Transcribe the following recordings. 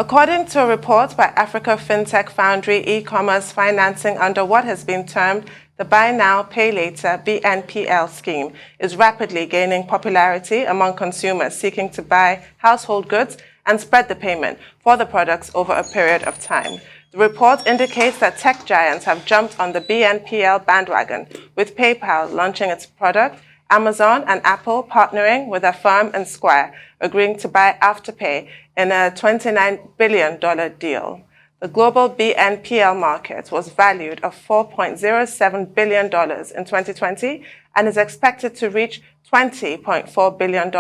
According to a report by Africa Fintech Foundary, e-commerce financing under what has been termed the Buy Now, Pay Later BNPL scheme is rapidly gaining popularity among consumers seeking to buy household goods and spread the payment for the products over a period of time. The report indicates that tech giants have jumped on the BNPL bandwagon, with PayPal launching its product, Amazon and Apple partnering with Affirm and Square, agreeing to buy Afterpay in a $29 billion deal. The global BNPL market was valued at $4.07 billion in 2020 and is expected to reach $20.4 billion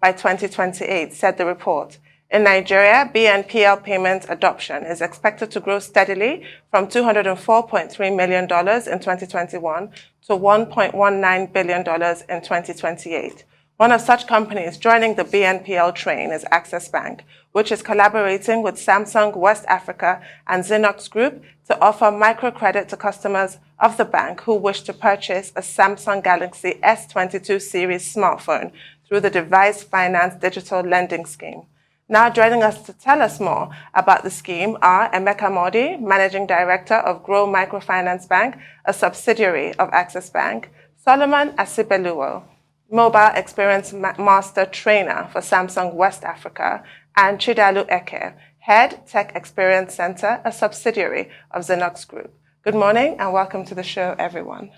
by 2028, said the report. In Nigeria, BNPL payment adoption is expected to grow steadily from $204.3 million in 2021 to $1.19 billion in 2028. One of such companies joining the BNPL train is Access Bank, which is collaborating with Samsung West Africa and Zinox Group to offer microcredit to customers of the bank who wish to purchase a Samsung Galaxy S22 series smartphone through the Device Finance digital lending scheme. Now joining us to tell us more about the scheme are Emeka Mordi, Managing Director of Grow Microfinance Bank, a subsidiary of Access Bank, Solomon Osibeluwo, Mobile Experience Master Trainer for Samsung West Africa, and Chidalu Ekeh, Head Tech Experience Center, a subsidiary of Zinox Group. Good morning and welcome to the show, everyone.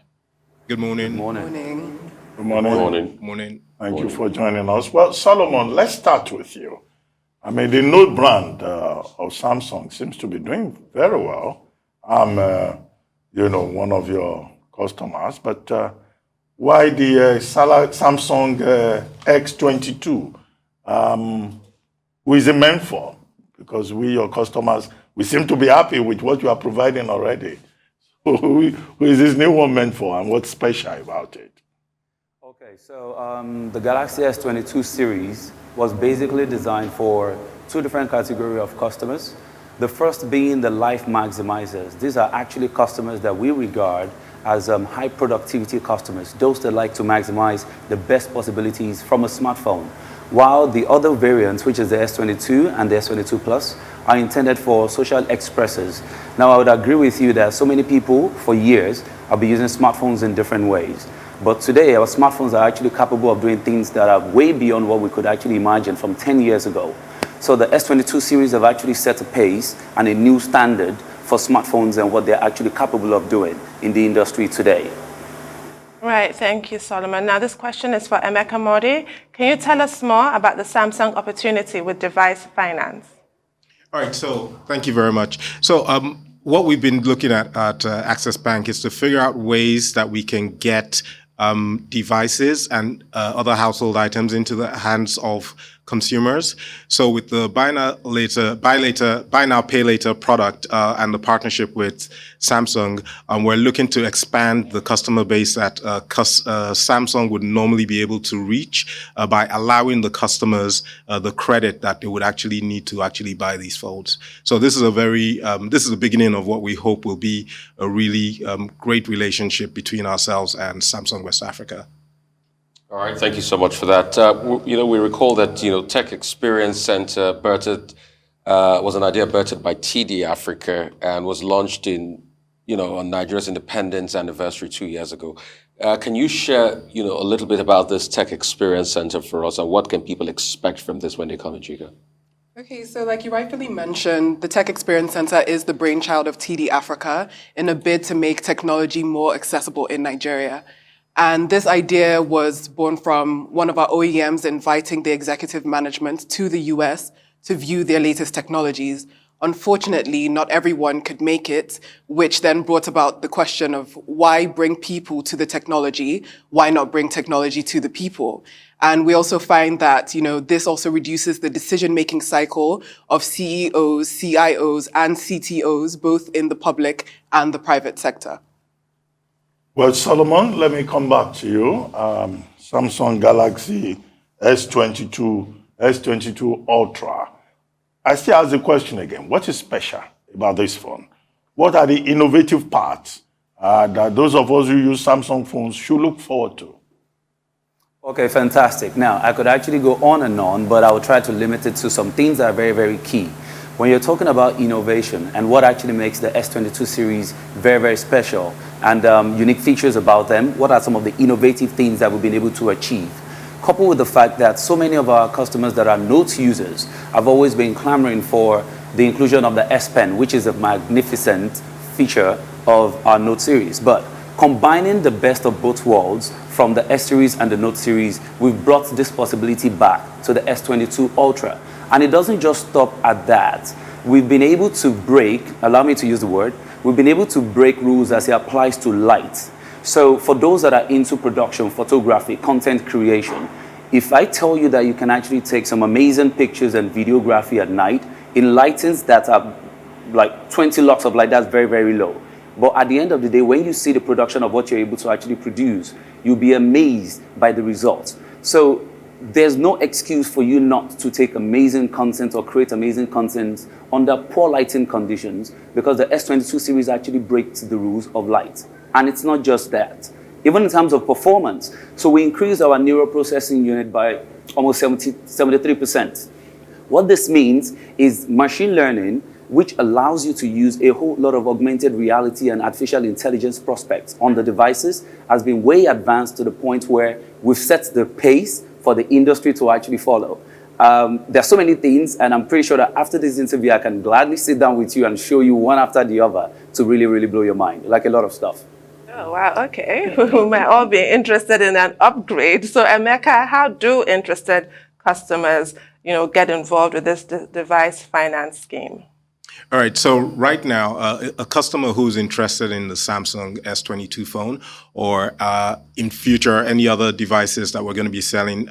Good morning. Morning. Good morning. Morning. Morning. Thank you for joining us. Well, Solomon, let's start with you. I mean, the Note brand of Samsung seems to be doing very well. I'm, one of your customers, but why the Samsung X22? Who is it meant for? Because we, your customers, we seem to be happy with what you are providing already. So who is this new one meant for, and what's special about it? Okay, so the Galaxy S22 series was basically designed for two different categories of customers. The first being the life maximizers. These are actually customers that we regard as high productivity customers, those that like to maximize the best possibilities from a smartphone. While the other variants, which is the S22 and the S22 Plus, are intended for social expressors. Now, I would agree with you that so many people for years have been using smartphones in different ways. But today, our smartphones are actually capable of doing things that are way beyond what we could actually imagine from 10 years ago. So the S22 series have actually set a pace and a new standard for smartphones and what they're actually capable of doing in the industry today. Right, thank you, Solomon. Now, this question is for Emeka Mordi. Can you tell us more about the Samsung opportunity with Device Finance? All right, so thank you very much. So what we've been looking at Access Bank is to figure out ways that we can get devices and other household items into the hands of consumers. So with the buy now, pay later product and the partnership with Samsung, we're looking to expand the customer base that Samsung would normally be able to reach by allowing the customers the credit that they would actually need to actually buy these phones. So this is this is the beginning of what we hope will be a really great relationship between ourselves and Samsung West Africa. All right, thank you so much for that. We recall that Tech Experience Center was an idea birthed by TD Africa and was launched on Nigeria's independence anniversary 2 years ago. Can you share a little bit about this Tech Experience Center for us, and what can people expect from this when they come in, Chica? Okay, so like you rightfully mentioned, the Tech Experience Center is the brainchild of TD Africa in a bid to make technology more accessible in Nigeria. And this idea was born from one of our OEMs inviting the executive management to the US to view their latest technologies. Unfortunately, not everyone could make it, which then brought about the question of why bring people to the technology? Why not bring technology to the people? And we also find that, this also reduces the decision-making cycle of CEOs, CIOs, and CTOs, both in the public and the private sector. Well, Solomon, let me come back to you. Samsung Galaxy S22, S22 Ultra. I still ask the question again. What is special about this phone? What are the innovative parts that those of us who use Samsung phones should look forward to? Okay, fantastic. Now, I could actually go on and on, but I will try to limit it to some things that are very, very key. When you're talking about innovation and what actually makes the S22 series very, very special and unique features about them, what are some of the innovative things that we've been able to achieve? Coupled with the fact that so many of our customers that are Notes users have always been clamoring for the inclusion of the S Pen, which is a magnificent feature of our Note series. But combining the best of both worlds from the S series and the Note series, we've brought this possibility back to the S22 Ultra. And it doesn't just stop at that. We've been able to break, allow me to use the word, we've been able to break rules as it applies to light. So for those that are into production, photography, content creation, if I tell you that you can actually take some amazing pictures and videography at night in lightings that are like 20 lux of light, that's very, very low. But at the end of the day, when you see the production of what you're able to actually produce, you'll be amazed by the results. So there's no excuse for you not to take amazing content or create amazing content under poor lighting conditions, because the S22 series actually breaks the rules of light. And it's not just that. Even in terms of performance, so we increased our neural processing unit by almost 73%. What this means is machine learning, which allows you to use a whole lot of augmented reality and artificial intelligence prospects on the devices, has been way advanced to the point where we've set the pace for the industry to actually follow. There's so many things, and I'm pretty sure that after this interview, I can gladly sit down with you and show you one after the other to really, really blow your mind, like a lot of stuff. Oh, wow, okay. We might all be interested in an upgrade. So, Emeka, how do interested customers, get involved with this device finance scheme? All right, so right now, a customer who's interested in the Samsung S22 phone or in future any other devices that we're going to be selling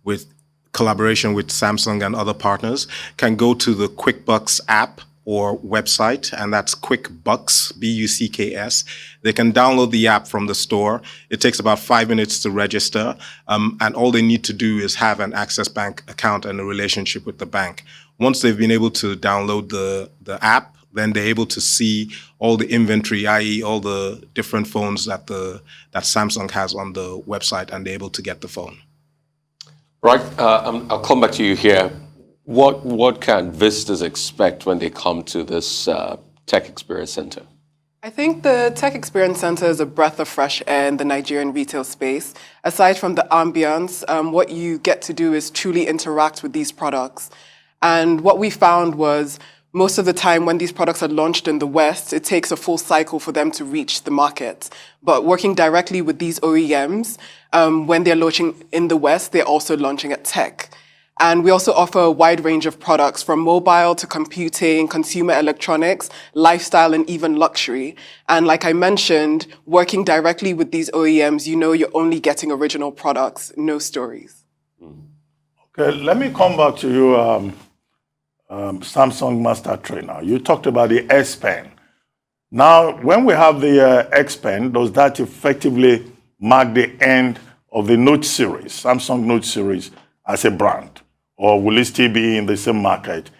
with collaboration with Samsung and other partners can go to the QuickBucks app or website, and that's QuickBucks, B-U-C-K-S. They can download the app from the store. It takes about 5 minutes to register, and all they need to do is have an Access Bank account and a relationship with the bank. Once they've been able to download the app, then they're able to see all the inventory, i.e. all the different phones that Samsung has on the website, and they're able to get the phone. Right, I'll come back to you here. What can visitors expect when they come to this Tech Experience Center? I think the Tech Experience Center is a breath of fresh air in the Nigerian retail space. Aside from the ambience, what you get to do is truly interact with these products. And what we found was most of the time when these products are launched in the West, it takes a full cycle for them to reach the market. But working directly with these OEMs, when they're launching in the West, they're also launching at Tech. And we also offer a wide range of products from mobile to computing, consumer electronics, lifestyle, and even luxury. And like I mentioned, working directly with these OEMs, you're only getting original products, no stories. Okay, let me come back to you, Samsung Master Trainer. You talked about the S Pen. Now, when we have the X Pen, does that effectively mark the end of the Note series, Samsung Note series as a brand? Or will it still be in the same market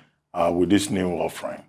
with this new offering?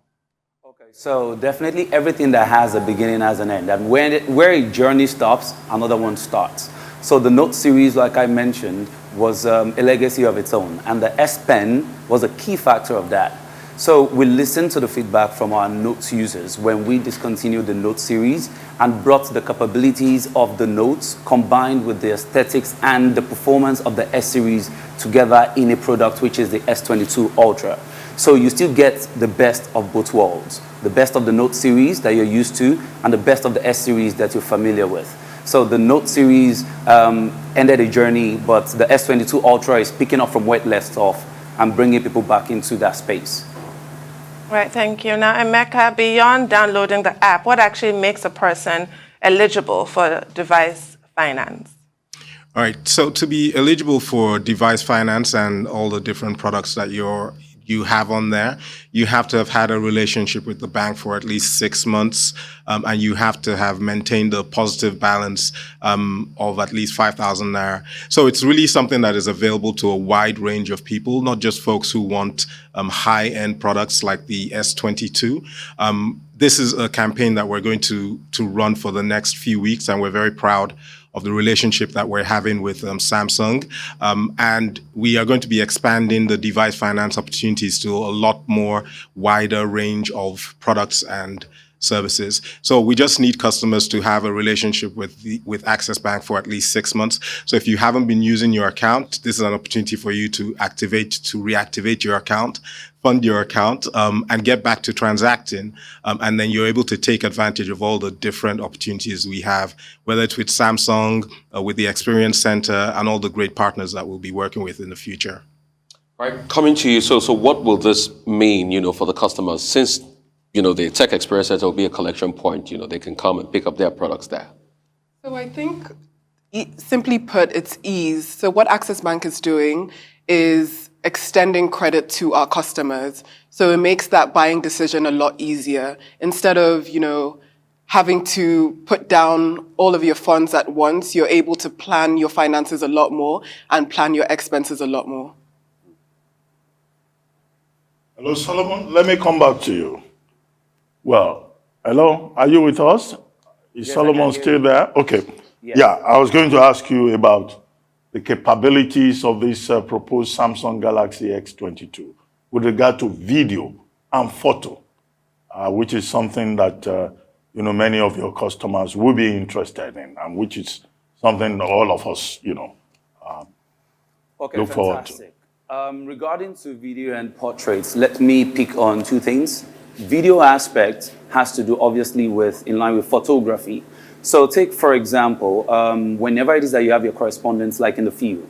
Okay, so definitely everything that has a beginning has an end. And where a journey stops, another one starts. So the Note series, like I mentioned, was a legacy of its own. And the S Pen was a key factor of that. So we listened to the feedback from our Notes users when we discontinued the Note series and brought the capabilities of the Notes combined with the aesthetics and the performance of the S series together in a product which is the S22 Ultra. So you still get the best of both worlds, the best of the Note series that you're used to and the best of the S series that you're familiar with. So the Note series ended a journey, but the S22 Ultra is picking up from where it left off and bringing people back into that space. Right, thank you. Now, Emeka, beyond downloading the app, what actually makes a person eligible for device finance? All right, so to be eligible for device finance and all the different products that you have on there, you have to have had a relationship with the bank for at least 6 months, and you have to have maintained a positive balance of at least 5,000 naira. So it's really something that is available to a wide range of people, not just folks who want high-end products like the S22. This is a campaign that we're going to run for the next few weeks, and we're very proud of the relationship that we're having with Samsung. And we are going to be expanding the device finance opportunities to a lot more wider range of products and services. So we just need customers to have a relationship with Access Bank for at least 6 months. So if you haven't been using your account, this is an opportunity for you to reactivate your account, fund your account, and get back to transacting. And then you're able to take advantage of all the different opportunities we have, whether it's with Samsung, with the Experience Center, and all the great partners that we'll be working with in the future. Right, coming to you. So what will this mean, for the customers? Since the Tech Experience Center will be a collection point, they can come and pick up their products there. So I think, simply put, it's ease. So what Access Bank is doing is extending credit to our customers. So it makes that buying decision a lot easier. Instead of, having to put down all of your funds at once, you're able to plan your finances a lot more and plan your expenses a lot more. Hello, Solomon. Let me come back to you. Well, hello, are you with us? Is Yes, Solomon still there? Okay. Yes. Yeah, I was going to ask you about the capabilities of this proposed Samsung Galaxy S22 with regard to video and photo, which is something that many of your customers will be interested in, and which is something all of us Okay, look forward to. fantastic. Regarding to video and portraits, let me pick on two things. Video aspect has to do obviously in line with photography. So take, for example, whenever it is that you have your correspondence like in the field,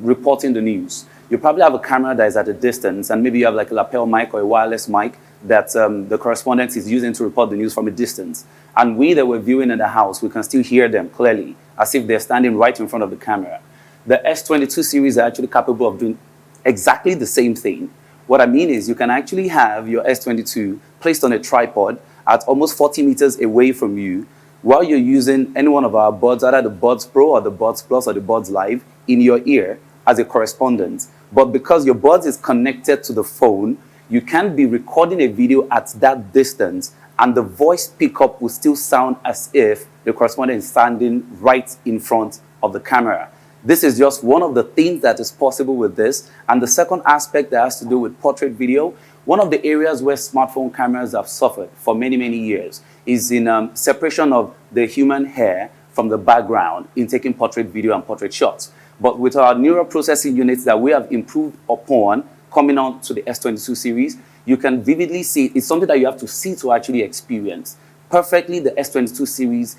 reporting the news, you probably have a camera that is at a distance, and maybe you have like a lapel mic or a wireless mic that the correspondent is using to report the news from a distance. And we that were viewing in the house, we can still hear them clearly, as if they're standing right in front of the camera. The S22 series are actually capable of doing exactly the same thing. What I mean is you can actually have your S22 placed on a tripod at almost 40 meters away from you while you're using any one of our buds, either the Buds Pro or the Buds Plus or the Buds Live, in your ear as a correspondent. But because your Buds is connected to the phone, you can be recording a video at that distance, and the voice pickup will still sound as if the correspondent is standing right in front of the camera. This is just one of the things that is possible with this. And the second aspect that has to do with portrait video, one of the areas where smartphone cameras have suffered for many, many years is in separation of the human hair from the background in taking portrait video and portrait shots. But with our neural processing units that we have improved upon coming on to the S22 series, you can vividly see, it's something that you have to see to actually experience. Perfectly, the S22 series,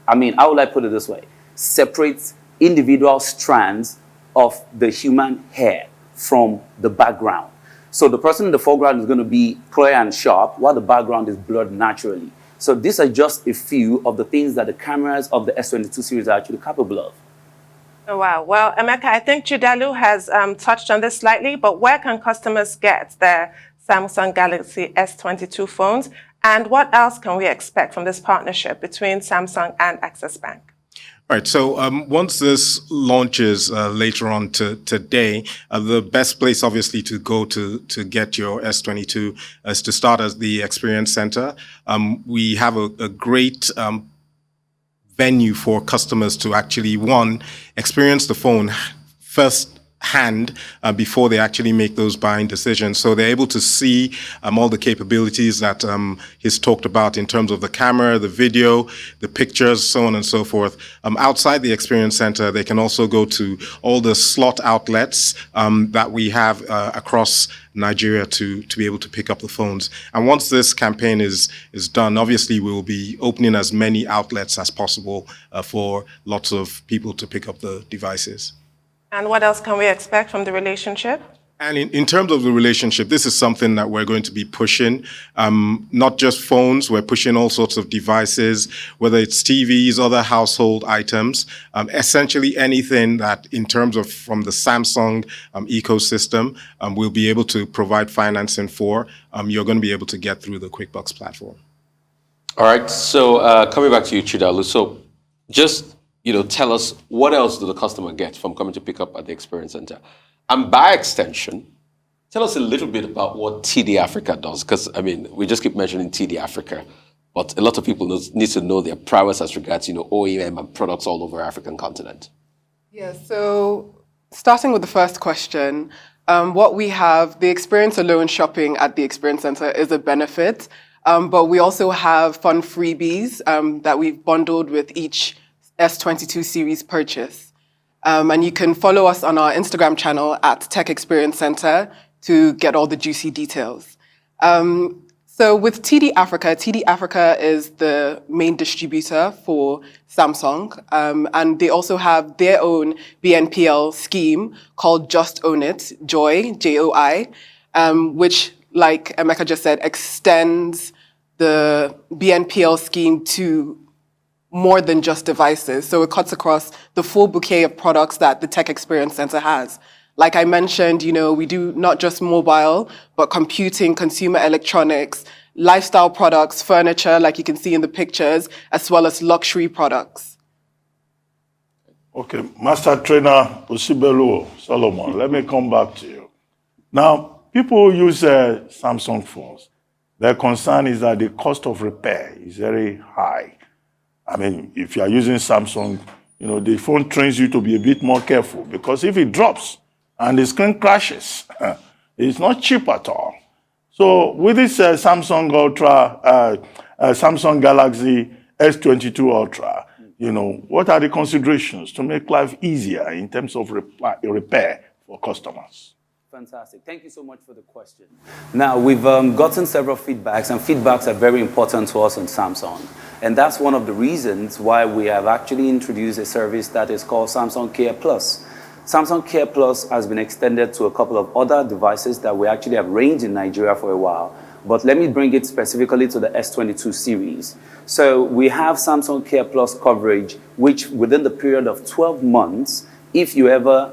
how would I put it this way, separates individual strands of the human hair from the background. So the person in the foreground is going to be clear and sharp, while the background is blurred naturally. So these are just a few of the things that the cameras of the S22 series are actually capable of. Oh, wow. Well, Emeka, I think Chidalu has touched on this slightly, but where can customers get their Samsung Galaxy S22 phones? And what else can we expect from this partnership between Samsung and Access Bank? All right. So once this launches later on today, the best place obviously to go to get your S22 is to start at the Experience Center. We have a great venue for customers to actually, experience the phone first hand before they actually make those buying decisions. So they're able to see all the capabilities that he's talked about in terms of the camera, the video, the pictures, so on and so forth. Outside the Experience Center, they can also go to all the slot outlets that we have across Nigeria to be able to pick up the phones. And once this campaign is done, obviously we will be opening as many outlets as possible for lots of people to pick up the devices. And what else can we expect from the relationship? And in terms of the relationship, this is something that we're going to be pushing, not just phones, we're pushing all sorts of devices, whether it's TVs, other household items, essentially anything that in terms of from the Samsung ecosystem, we'll be able to provide financing for, you're going to be able to get through the QuickBooks platform. All right, so coming back to you, Chidalu, so just tell us what else do the customer get from coming to pick up at the Experience Center? And by extension, tell us a little bit about what TD Africa does, because, we just keep mentioning TD Africa. but a lot of people need to know their prowess as regards, OEM and products all over African continent. Yeah, so starting with the first question, what we have, the experience alone shopping at the Experience Center is a benefit, but we also have fun freebies that we've bundled with each S22 series purchase. And you can follow us on our Instagram channel at Tech Experience Center to get all the juicy details. So with TD Africa is the main distributor for Samsung, and they also have their own BNPL scheme called Just Own It, Joy, J-O-I, which, like Emeka just said, extends the BNPL scheme to more than just devices. So it cuts across the full bouquet of products that the Tech Experience Center has. Like I mentioned, we do not just mobile, but computing, consumer electronics, lifestyle products, furniture, like you can see in the pictures, as well as luxury products. Okay, Master Trainer Osibeluwo, Solomon, let me come back to you. Now, people who use Samsung phones. Their concern is that the cost of repair is very high. I mean, if you are using Samsung, the phone trains you to be a bit more careful, because if it drops and the screen crashes, it's not cheap at all. So with this Samsung Galaxy S22 Ultra, what are the considerations to make life easier in terms of repair for customers? Fantastic. Thank you so much for the question. Now, we've gotten several feedbacks, and feedbacks are very important to us in Samsung. And that's one of the reasons why we have actually introduced a service that is called Samsung Care Plus. Samsung Care Plus has been extended to a couple of other devices that we actually have ranged in Nigeria for a while. But let me bring it specifically to the S22 series. So we have Samsung Care Plus coverage, which within the period of 12 months, if you ever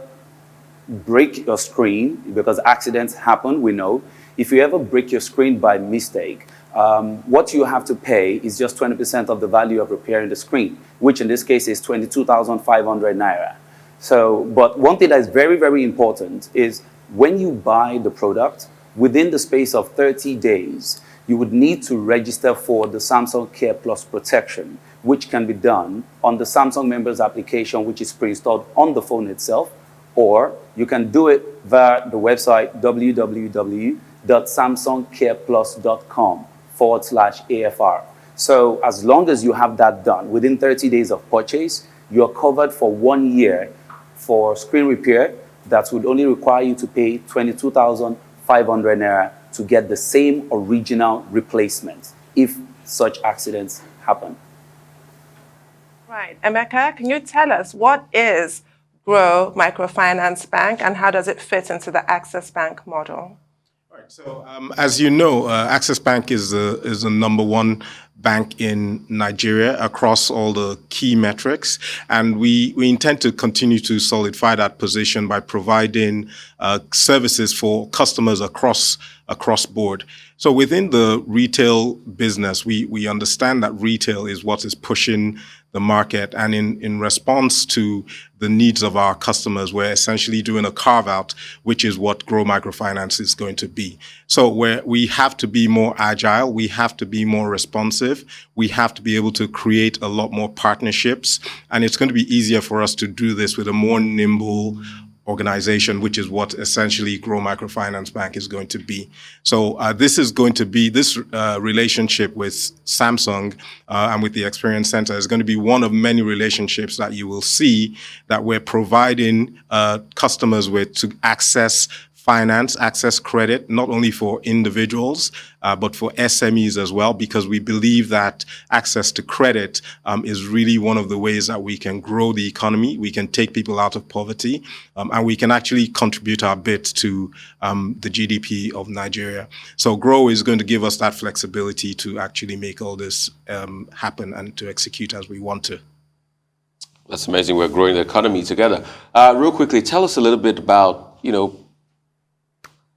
break your screen, because accidents happen, we know. If you ever break your screen by mistake, what you have to pay is just 20% of the value of repairing the screen, which in this case is 22,500 naira. So, but one thing that is very, very important is when you buy the product, within the space of 30 days, you would need to register for the Samsung Care Plus protection, which can be done on the Samsung members application, which is pre-installed on the phone itself, or you can do it via the website www.samsungcareplus.com/AFR. So as long as you have that done within 30 days of purchase, you are covered for 1 year for screen repair. That would only require you to pay 22,500 naira to get the same original replacement if such accidents happen. Right. Emeka, can you tell us what is Grow Microfinance Bank and how does it fit into the Access Bank model? Right. So, as you know, Access Bank is the number one bank in Nigeria across all the key metrics, and we intend to continue to solidify that position by providing services for customers across board. So within the retail business, we understand that retail is what is pushing the market, and in response to the needs of our customers, we're essentially doing a carve out, which is what Grow Microfinance is going to be. So we have to be more agile, we have to be more responsive, we have to be able to create a lot more partnerships, and it's going to be easier for us to do this with a more nimble organization, which is what essentially Grow Microfinance Bank is going to be. So this is going to be, this relationship with Samsung and with the Experience Center is going to be one of many relationships that you will see that we're providing customers with to access finance, access credit, not only for individuals, but for SMEs as well, because we believe that access to credit is really one of the ways that we can grow the economy, we can take people out of poverty, and we can actually contribute our bit to the GDP of Nigeria. So Grow is going to give us that flexibility to actually make all this happen and to execute as we want to. That's amazing. We're growing the economy together. Real quickly, tell us a little bit about,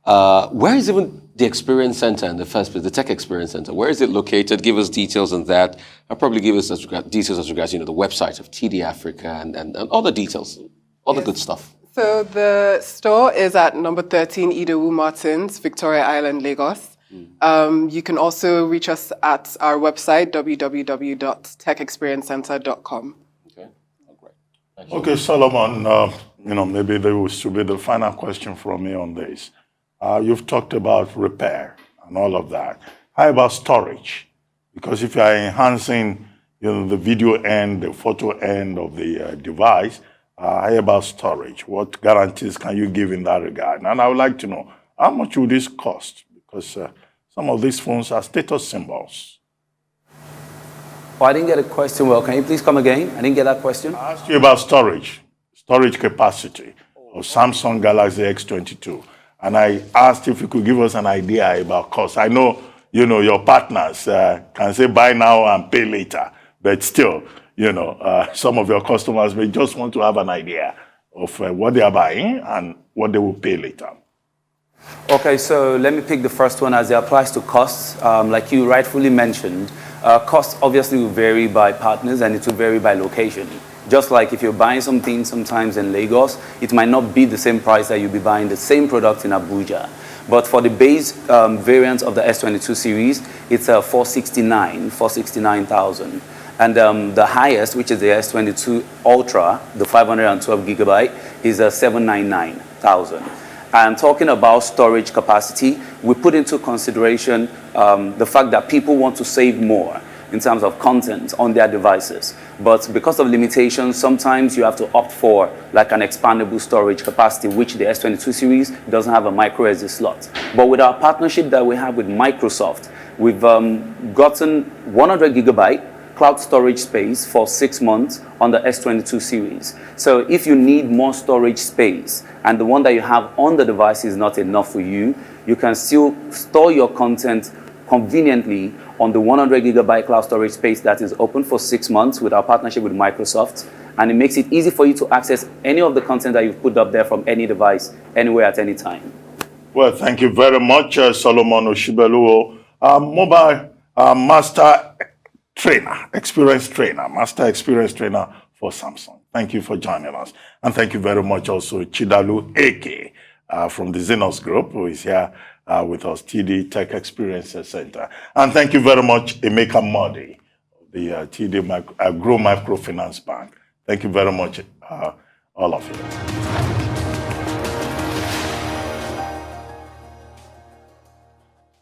where is even the Experience Center in the first place, the Tech Experience Center? Where is it located? Give us details on that. And probably give us details as regards, the website of TD Africa and all the details, all the good stuff. So the store is at number 13 Idowu Martins, Victoria Island, Lagos. You can also reach us at our website, www.techexperiencecenter.com. Okay, oh, great. Thank you. Okay, Solomon, maybe there should be the final question from me on this. You've talked about repair and all of that. How about storage? Because if you are enhancing the video end, the photo end of the device, how about storage? What guarantees can you give in that regard? And I would like to know, how much will this cost? Because some of these phones are status symbols. Oh, I didn't get a question well. Can you please come again? I didn't get that question. I asked you about storage capacity of Samsung Galaxy S22. And I asked if you could give us an idea about cost. I know, your partners can say buy now and pay later, but still, some of your customers may just want to have an idea of what they are buying and what they will pay later. Okay, so let me pick the first one as it applies to costs. Like you rightfully mentioned, costs obviously will vary by partners and it will vary by location. Just like if you're buying something sometimes in Lagos, it might not be the same price that you'll be buying the same product in Abuja. But for the base variant of the S22 series, it's 469,000. And the highest, which is the S22 Ultra, the 512 gigabyte, is 799,000. And talking about storage capacity, we put into consideration the fact that people want to save more in terms of content on their devices. But because of limitations, sometimes you have to opt for like an expandable storage capacity, which the S22 series doesn't have a micro SD slot. But with our partnership that we have with Microsoft, we've gotten 100 gigabyte cloud storage space for 6 months on the S22 series. So if you need more storage space and the one that you have on the device is not enough for you, you can still store your content conveniently on the 100 gigabyte cloud storage space that is open for 6 months with our partnership with Microsoft. And it makes it easy for you to access any of the content that you've put up there from any device, anywhere at any time. Well, thank you very much, Solomon Osibeluwo, mobile master experience trainer for Samsung. Thank you for joining us. And thank you very much also Chidalu Ekeh from the Zinox group, who is here with us, TD Tech Experience Center. And thank you very much, Emeka Mordi, the TD Grow Microfinance Bank. Thank you very much, all of you.